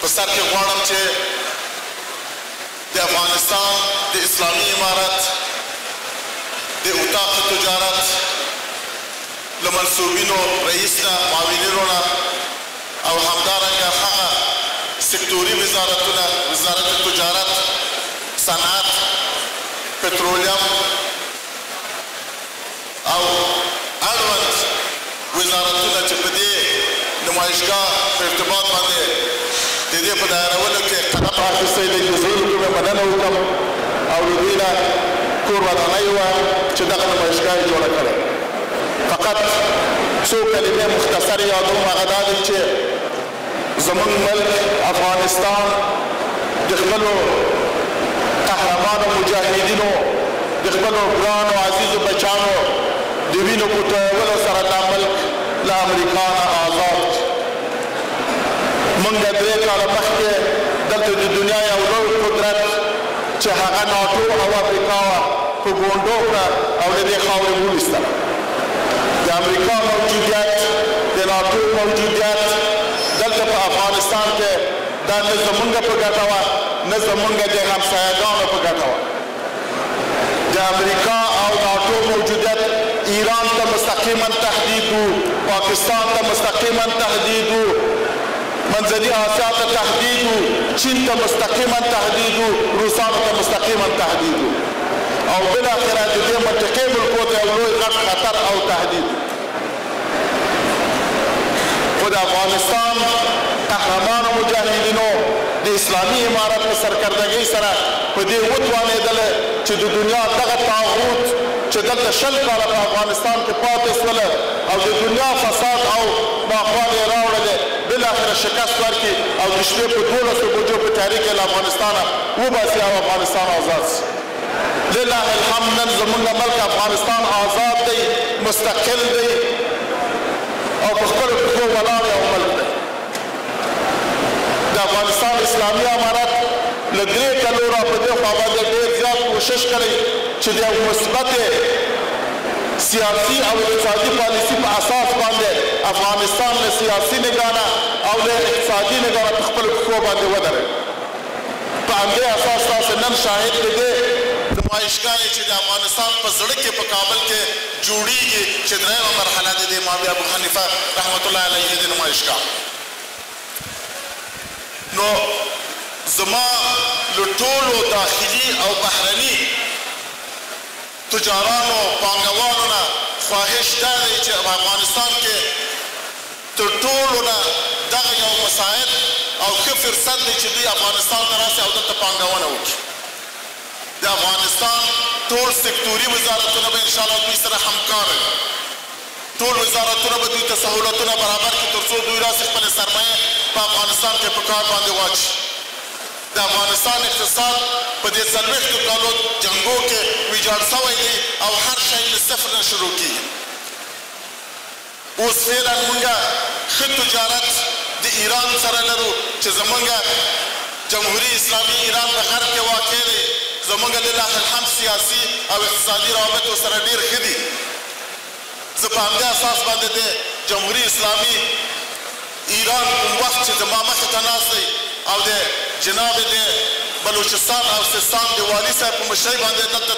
په سر کې غواړم چې د افغانستان د اسلامي امارت د اتاق تجارت له منصوبینو رئیس نه معاونینو نه او همدارنګه هغه سکتوري وزارتونه وزارت تجارت صنعت پترولیم او اړوند وزارتونه چې په دې نمایشګاه په ارتباط باندې د دې په دایرولو کې قدم اخیستی دی د زړه له کومې مننه وکړم او له دوی نه کور ودانۍ ووایم چې دغه نمایشګاه یې جوړه کړې فقط څو کلمې مختصر یادوم هغه دا دی چې زموږ ملک افغانستان د خپلو قهرمانو مجاهدینو د خپلو ګرانو عزیزو بچانو د وینو په تویولو سره دا ملک له امریکا نه آزاد موږ 3 کاله مخکې دلته د دنیا یو لوی قدرت چې هغه ناټو او افریقا وه په ګونډو کړه او له دې خاورې وویستله د امریکا موجودیت د ناټو موجودیت دلته په افغانستان کې دا نه زمونږ په ګټه وه نه زمونږ د همسایهګانو په ګټه وه د امریکا او ناټو موجودیت ایران ته مستقیما تهدید و پاکستان ته مستقیما تهدید و منځني اسیا ته تهدید و چین ته مستقیما تهدید و روسانو ته مستقیما تهدید و او بالاخره د دې منطقې ملکو ته یو لوی غټ خطر او تهدید خو د افغانستان قهرمانو مجاهدینو د اسلامي امارت په سرکردګۍ سره په دې وتوانېدله چې د دنیا دغه طاغوت چې دلته 20 کاله په افغانستان کې پاتې شوله او د دنیا فساد او ناخوالې یې راوړلې بالاخره شکست ورکړي او د شپې په 12 بجو په تحریک یې له افغانستانه وباسي او افغانستان آزاد شي لله الحمد نن زموږ ملک افغانستان آزاد دی مستقل دی او په خپلو پښو ولاړ یو ملک دی د افغانستان اسلامي امارت له 3 کلو را په دې خوا باندې ډېر زیات کوشش کړی چې د یو مثبتې سیاسي او اقتصادي پالیسي په اساس باندې افغانستان له سیاسي نګاه نه او له اقتصادي نګاه نه په خپلو پښو باندې ودرېد په همدې اساس تاسو نن شاهد د دې نمایشګاهې چې د افغانستان په زړه کې په کابل کې جوړیږي چې درېیمه مرحله د امام ابو حنیفه رحمت الله علیه د نمایشګاه نو زما له ټولو داخلي او بهرني تجارانو پانګوالو نه خواهش دا دی چې په افغانستان کې تر ټولو نه دغه یو مساعد او ښه فرصت دی چې دوی افغانستان ته راسي او دلته پانګونه وکړي د افغانستان ټول سکتوري وزارتونه به انشاءالله دوی سره همکار وي ټول وزارتونه به دوی ته سهولتونه برابر کړي تر څو دوی راسي خپلې سرمایې په افغانستان کې په کار باندې واچي د افغانستان اقتصاد په دې 40 کالو جنګو کې ویجاړ شوی دی او هر شی له صفر نه شروع کېږي اوس فعلا موږ ښه تجارت د ایران سره لرو چې زموږ جمهوري اسلامي ایران په غرب کې واقع دی زموږ لله الحمد سیاسي او اقتصادي روابط ورسره ډېر ښه دي زه په همدې اساس باندې د جمهوري اسلامي ایران کوم وخت چې زما مخې ته ناست دی او د جناب د بلوچستان او سیستان د والي صاحب په مشرۍ باندې دلته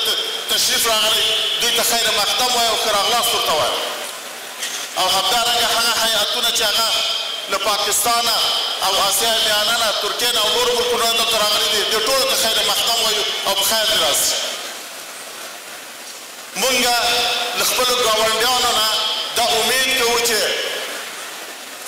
تشریف راغلی دوی ته خیر مقدم وایي او ښه راغلاست ورته وایي او همدارنګه هغه هیاتونه چې هغه له پاکستانه او اسیا میانه نه ترکیې نه او نورو ملکونو نه دلته راغلي دي دې ټولو ته خیر مقدم وایو او په خیر دې راسي مونږ له خپلو ګاونډیانو نه دا امید کوو چې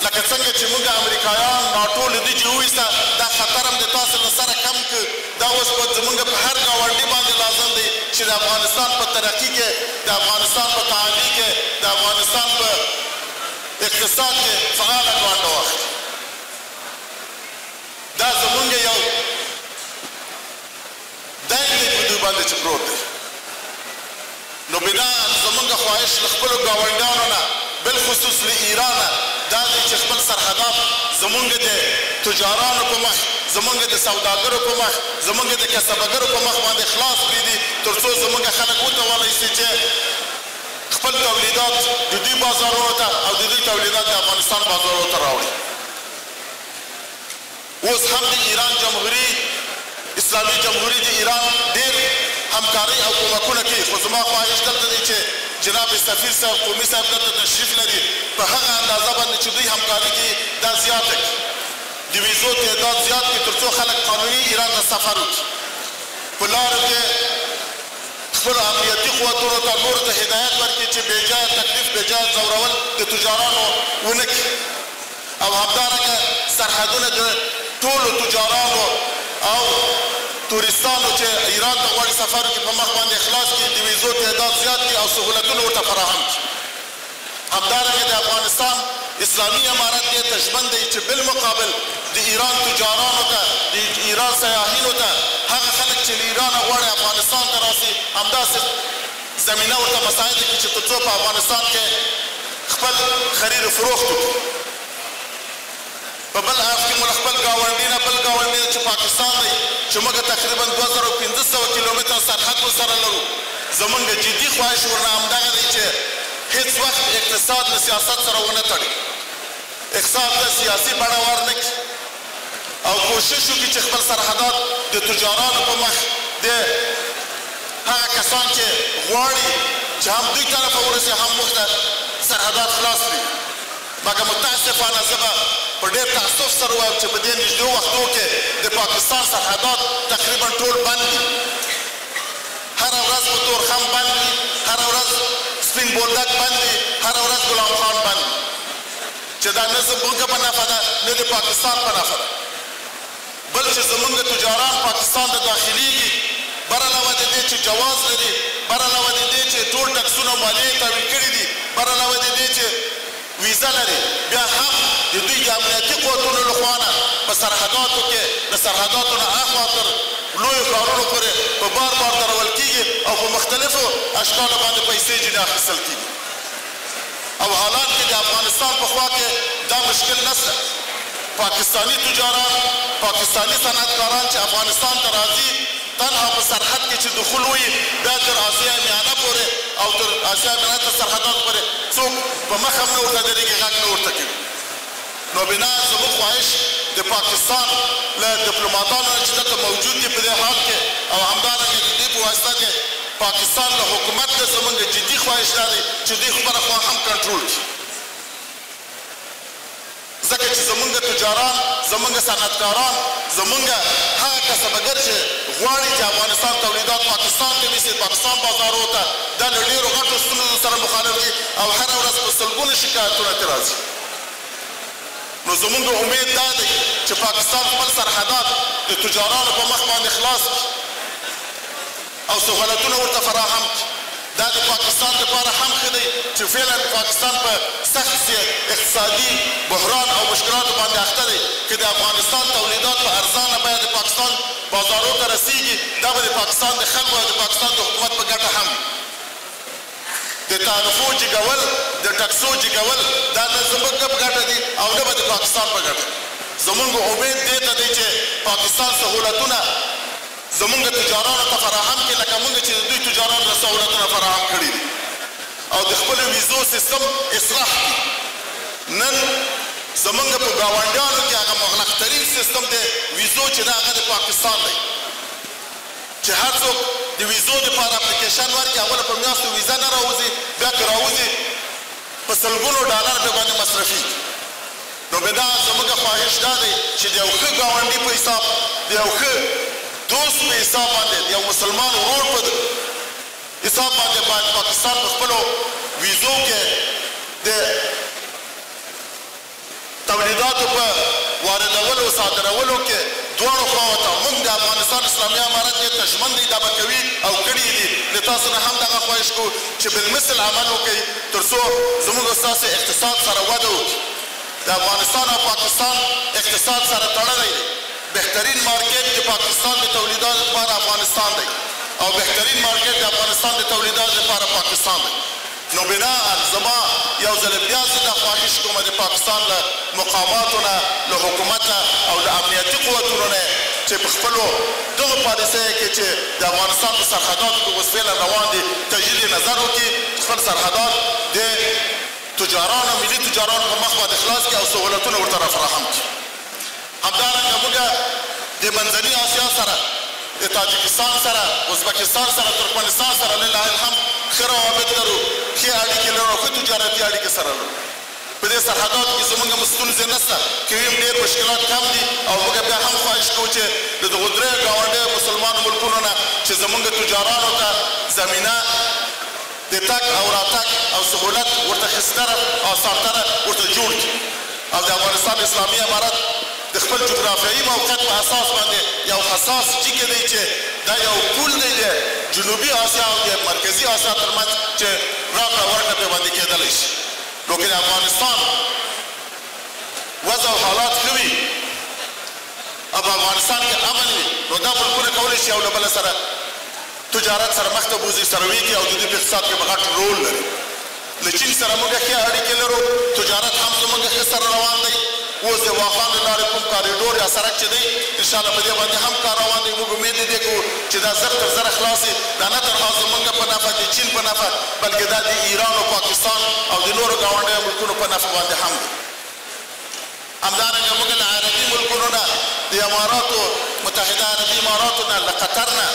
لکه څنګه چې موږ امریکایان ناټو له دې چې وویسته دا خطر هم د تاسو له سره کم کړ دا اوس به زموږ په هر ګاونډي باندې لازم دی چې د افغانستان په ترقي کې د افغانستان په تعالی کې د افغانستان په اقتصاد کې فعاله ونډه واخلي دا زموږ یو دین دی په دوی باندې چې پروت دی نو بنا زموږ خواهش له خپلو ګاونډیانو نه بالخصوص له ایران دا دی چې خپل سرحدات زموږ د تجارانو په مخ زموږ د سوداګرو په مخ زموږ د کسبګرو په مخ باندې خلاص پرېږدي تر څو زموږ خلک وتولی شي چې خپل تولیدات د دوی بازارونو ته او د دوی تولیدات د افغانستان بازارونو ته راوړي اوس هم د ایران جمهوري اسلامي جمهوري د ایران ډېر همکارۍ او کومکونه کوي، خو زما خواهش دلته دی چې جناب سفیر صاحب قومي صاحب دلته تشریف لري، په هغه اندازه باندې چې دوی همکاري کوي دا زیاته کړي، د ویزو تعداد زیات کړي تر څو خلک قانوني ایران ته سفر وکړي. په لارو کې خپلو امنیتي قوتونو ته نورو ته هدایت ورکړي چې بېجایه تکلیف بېجایه ځورول د تجارانو ونه کړي، او همدارنګه سرحدونه د ټولو تجارانو او تورستانو چې ایران ته غواړي سفر وکړي په مخ باندې خلاص کړي، د ویزو تعداد زیات کړي او سهولتونه ورته فراهم کړي. همدارنګه د افغانستان اسلامي امارت دې ته ژمن دی چې بالمقابل د ایران تجارانو ته د ایران سیاحینو ته هغه خلک چې له ایرانه غواړي افغانستان ته راسي همداسې زمینه ورته مساعد کړي چې تر څو په افغانستان کې خپل خرید و فروخت وکړي. په بل اړخ کې مو له خپل ګاونډي نه بل ګاونډي چې پاکستان دی چې موږ تقریبا 2500 کیلومتره سرحد ورسره لرو، زموږ جدي خواهش ورنه همدغه دی چې هیڅ وخت اقتصاد له سیاست سره ونه تړي، اقتصاد ته سیاسي بڼه ورنکړي او کوشش وکړي چې خپل سرحدات د تجارانو په مخ د هغه کسان چې غواړي چې هم دوی طرفه ورسي هم موږ ته سرحدات خلاص کړي. مګر متاسفانه زه به په ډېر تاسف سره وایم چې په دې نږدې وختو کې د پاکستان سرحدات تقریبا ټول بند دي، هره ورځ په تورخم بند وي، هره ورځ سپین بولدک بند وي، هره ورځ غلام خان بند وي، چې دا نه زموږ په نفع ده نه د پاکستان په نفع ده، بل چې زموږ تجاران پاکستان ته داخلیږي بر علاوه د دې چې جواز لري، بر علاوه د دې چې ټول ټکسونه مالیې تحویل کړي دي، بر علاوه د دې چې ویزا لري، بیا هم د دوی د امنیتي قوتونو لخوا نه په سرحداتو کې د سرحداتو نه اخوا تر لویو ښارونو پورې په بار بار درول کېږي او په مختلفو اشکالو باندې پیسې جدي اخیستل کېږي. او حالانکې د افغانستان په خوا کې دا مشکل نشته، پاکستاني تجاران پاکستاني صنعتکاران چې افغانستان ته راځي تنها په سرحد کې چې دخول وي بیا تر آسیا میانه پورې او تر آسیا میانه تر سرحدات پورې څوک په مخ هم نه ورته درېږي، غږ نه ورته کوي. نو بنا زموږ خواهش د پاکستان له ډیپلوماتانو نه چې دلته موجود دي په دې حال کې او همدارنګه د دې په واسطه کې پاکستان له حکومت نه زموږ جدي خواهش دا دی چې دوی خپله خوا هم کنټرول کړي، ځکه چې زموږ تجاران زموږ صنعتکاران زموږ هغه کسبګر چې غواړي چې افغانستان تولیدات پاکستان ته یوسي، پاکستان بازارو ته دا له ډېرو غټو ستونزو سره مخالف دي او هره ورځ په سلګونو شکایتونه ترې راځي. نو زموږ امید دا دی چې پاکستان خپل سرحدات د تجارانو په مخ باندې خلاص کړي او سهولتونه ورته فراهم کړي. دا د پاکستان لپاره هم ښه دی چې فعلا پاکستان په سخت اقتصادي بحران او مشکلاتو باندې اخته دی که د افغانستان تولیدات په ارزانه بیه د پاکستان بازارو ته رسیږي، دا به د پاکستان د خلکو او د پاکستان د حکومت په ګټه هم د تعرفو جګول د ټکسو جګول دا نه زموږ په ګټه دي او نه به د پاکستان په ګټه. زموږ امید دې ته دی چې پاکستان سهولتونه زموږ تجارانو ته فراهم کړي لکه موږ چې د دوی تجارانو ته سهولتونه فراهم کړي دي او د خپلو ویزو سیستم اصلاح کړي. نن زموږ په ګاونډیانو کې هغه مغلقترین سیستم دی ویزو چې دا هغه د پاکستان دی چې هر څوک د ویزو دپاره اپلیکیشن ورکړي، اوله په میاشتو ویزه نه راوځي، بیا که راوځي په سلګونو ډالر پرې باندې مصرفېږي. نو بنا زموږ خواهش دا دی چې د یو ښه ګاونډي په حساب د یو ښه دوست په حساب باندې د یو مسلمان ورور په حساب باندې باید پاکستان په خپلو ویزو کې د تولیداتو په واردولو صادرولو کې دواړو خواو ته موږ د افغانستان اسلامي امارت دې ته ژمن دی دا به کوي او کړي دي. له تاسو نه هم دغه خواهش کوو چې بالمثل عمل وکړئ تر څو زموږ ستاسې اقتصاد سره وده وکړي. د افغانستان او پاکستان اقتصاد سره تړلی دی. بهترین مارکیټ د پاکستان د تولیداتو لپاره افغانستان دی او بهترین مارکیټ د افغانستان د تولیداتو لپاره پاکستان دی. نو بناء زما یو ځل بیا زه دا خواهش کوم د پاکستان له مقاماتو نه له حکومت او له امنیتي قوتونو نه چې په خپلو دغو پالیسیو کې چې د افغانستان په سرحداتو کې اوس فعلا روان دي تجدید نظر وکړي، خپل سرحدات د تجارانو ملي تجارانو په مخ باندې خلاص کړي او سهولتونه ورته رافراهم کړي. همدارنګه موږ د منځني اسیا سره د تاجکستان سره ازبکستان سره ترکمنستان سره لله الحمد ښه روابط لرو ښې اړیکې لرو ښه تجارتي اړیکې سره لرو په دې سرحداتو کې زموږ هم ستونزې نشته که وي هم ډېر مشکلات کم دي او موږ بیا هم خواهش کوو چې د دغو دریو ګاونډیو مسلمانو ملکونو نه چې زموږ تجارانو ته زمینه د تګ او راتګ او سهولت ورته ښستره اسانتره ورته جوړ کړي او د افغانستان اسلامي امارت د خپل جغرافیایي موقعیت په اساس باندې یو حساس ټکی دی چې دا یو پول دی د جنوبي اسیا او د مرکزي اسیا ترمنځ چې راکړه ورکړه پرې باندې کېدلی شي نو که د افغانستان وضع او حالات ښه وي او په افغانستان کې امن وي نو دا ملکونه کولی شي یو له بله سره تجارت سره مخ ته بوځي سره ویږي او د دوی په اقتصاد کې به غټ رول لري له چین سره موږ ښې اړیکې لرو تجارت هم زموږ ښه سره روان دی اوس د واخان له لارې کوم کاریډور یا سړک چې دی انشاءالله په دې باندې هم کار روان دی موږ امید دې کوو چې دا زر تر زره خلاص شي دا نه تنها زموږ په نفع د چین په نفع بلکې دا د ایران او پاکستان او د نورو ګاونډیو ملکونو په نفع باندې هم دی همدارنګه موږ له عربي ملکونو نه د اماراتو متحده عربي اماراتو نه له قطر نه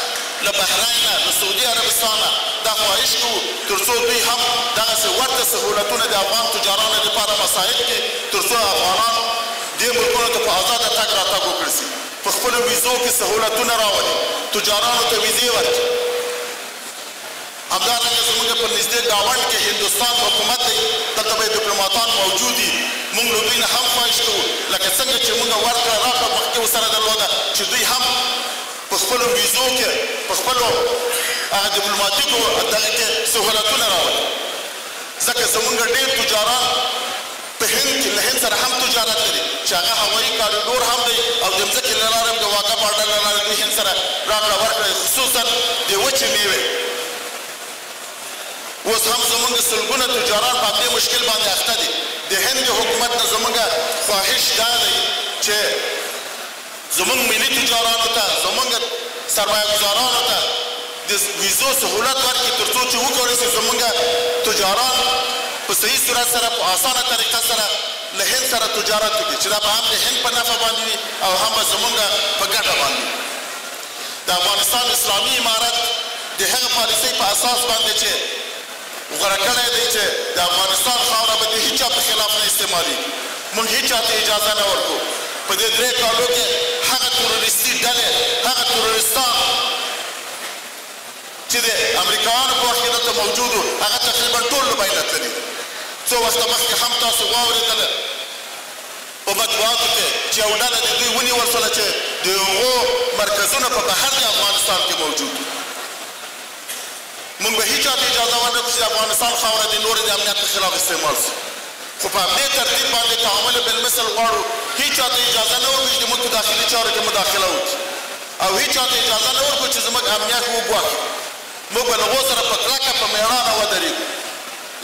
له بحرین نه له سعودي عربستان نه دا خواهش کوو تر څو دوی هم دغسې ورته سهولتونه د افغان تجارانو لپاره مساعد کړي تر څو افغانان دې ملکونو ته په ازاده تګ راتګ وکړي سي په خپلو ویزو کې سهولتونه راولي تجارانو ته ویزې ورکړي همدارنګه زموږ په نږدې ګاونډ کې هندوستان حکومت دی دلته به ډیپلوماتان موجود دي موږ له دوی نه هم خواهش کوو لکه څنګه چې موږ ورکړه راکړه مخکې ورسره درلوده چې دوی هم په خپلو ویزو کې په خپلو هغه ډیپلوماتیکو دغه کې سهولتونه راولي ځکه زموږ ډېر تجاران په هند کې له هند سره هم تجارت لري چې هغه هوایي کاریډور هم دی او د ځمکې له لارې هم د واګه باډر له لارې دوی هند سره راکړه ورکړه خصوصا د وچې میوې اوس هم زموږ سلګونه تجاران په همدې مشکل باندې اخته دي د هند حکومت نه زموږ خواهش دا دی چې زموږ ملي تجارانو ته زموږ سرمایه گزارانو ته د ویزو سهولت ورکړي تر څو چې وکولی شي زموږ تجاران په صحیح صورت سره په اسانه طریقه سره له هند سره تجارت وکړي چې دا به هم د هند په نفع باندې وي او هم به زموږ په ګټه باندې وي د افغانستان اسلامي امارت د هغه پالیسۍ په اساس باندې چې غوره کړی دی چې د افغانستان خاوره به د هېچ چا په خلاف نه استعمالېږي موږ هېچ چا ته اجازه نه ورکوو په دې درې کالو کې هغه تروریستي ډلې هغه تروریستان چې د امریکایانو په وخت کې دلته موجود وو هغه تقریبا ټول له بینه تللي څو وخته مخکې هم تاسو واورېدله په مطبوعاتو کې چې یو ډله د دوی ونیول شوله چې د هغو مرکزونه په بهر د افغانستان کې موجود وو موږ به هېچا ته اجازه ورنکړو چې د افغانستان خاوره د نورې د امنیت په خلاف استعمال شي خو په همدې ترتیب باندې تعامل بالمثل غواړو هېچا ته اجازه نه ورکړو چې زموږ په داخلي چارو کې مداخله وکړي او هېچا ته اجازه نه ورکړو چې زموږ امنیت وګواښي موږ به له هغو سره په کلکه په مېړانه ودرېږو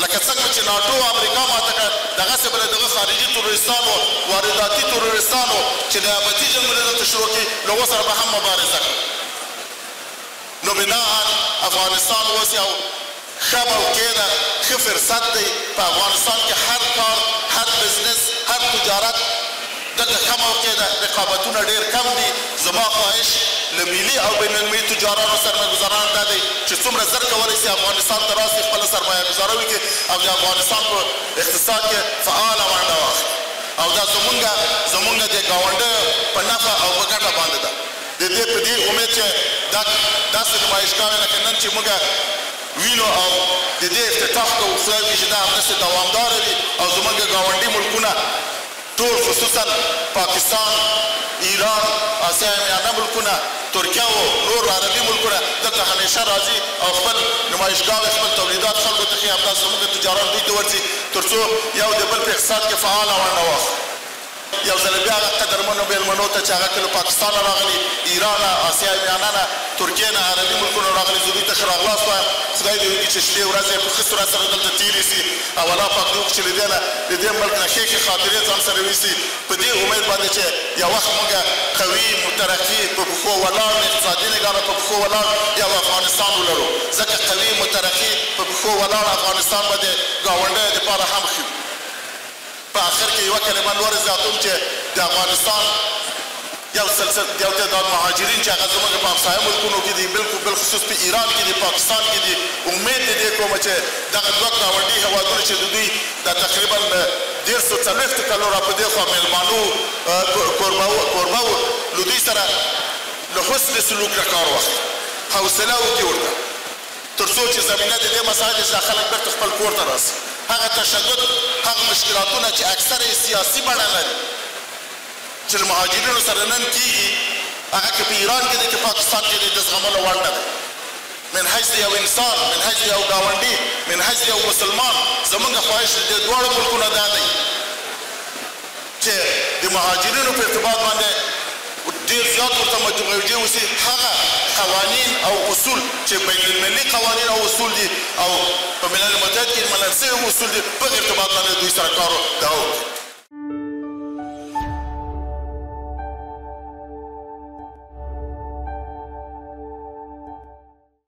لکه څنګه چې ناټو امریکا ماته کړه دغسې به له دغه خارجي تروریستانو وارداتي تروریستانو چې د ابدي جنګونه دلته شروع کړي له هغو سره به هم مبارزه کړو نو بناء افغانستان اوس یو ښه موقع ده ښه فرصت دی په افغانستان کې هر کار هر بزنس هر تجارت دلته ښه موقع ده رقابتونه ډېر کم دي زما خواهش له ملي او بین المللي تجارانو سرمایه ګزارانو دا دی چې څومره زر کولی شي افغانستان ته راسي خپله سرمایه ګزاري وکړي او د افغانستان په اقتصاد کې فعاله ونډه واخلي او دا زموږ د ګاونډیو په نفع او په ګټه باندې ده د دې په دې امید چې داسې نمایشګاوې لکه نن چې موږ وینو او د دې افتتاح کوو خدای وکړي چې دا همداسې دوامداره وي او زموږ ګاونډي ملکونه ټول خصوصا پاکستان ایران اسیا میانه ملکونه ترکیه او نور عربي ملکونه دلته همیشه راځي او خپل نمایشګاوې خپل تولیدات خلکو ته ښیي همداسې زموږ تجاران دوی ته ورځي تر څو یو د بل په اقتصاد کې فعاله ونډه واخلي یو ځل بیا هغه قدرمنو مېلمنو ته چې هغه که له پاکستانه راغلي ایران نه اسیا میانه نه ترکیې نه عربي ملکونو راغلي زه دوی ته ښه راغلاست وایم خدای دې وکړي چې شپې ورځې په ښه صورت سره دلته تېرې سي او الله پاک دې وکړي چې له دې نه د دې ملک نه ښې خاطرې ځان سره ویسي په دې امید باندې چې یو وخت موږ قوي مترقي په پښو ولاړ اقتصادي نګاره په پښو ولاړ یو افغانستان ولرو ځکه قوي مترقي په پښو ولاړ افغانستان به د ګاونډیو دپاره هم ښه په آخر کې یوه کلمه نورې زیاتوم چې د افغانستان یو یو تعداد مهاجرین چې هغه زموږ په همسایه ملکونو کې دي بالخصوص په ایران کې دي پاکستان کې دي امید د دې کومه چې دغه دوه ګاونډي هېوادونه چې د دوی د تقریبا 140 کالو را په دې خوا میلمانو کوربه له دوی سره له حسن سلوک نه کار واخلي حوصله وکړي ورته تر څو چې زمینه د دې مسایلو چې خلک بېرته خپل کور ته راسي هغه تشدد هغه مشکلاتونه چې اکثر یې سیاسي بڼه لري چې له مهاجرینو سره نن کېږي هغه که په ایران کې دی که پاکستان کې دی د زغملو وړ نه دی من حیث د یو انسان من حیث د یو ګاونډي من حیث د یو مسلمان زموږ خواهش د دواړو ملکونو دا دی چې د مهاجرینو په ارتباط باندې ډېر زیات ورته متوجه اوسي هغه قوانین او اصول چې بین المللي قوانین او اصول دي او په ملل متحد کې منل شوي اصول دي په ارتباط باندې دوی سره کار وکړي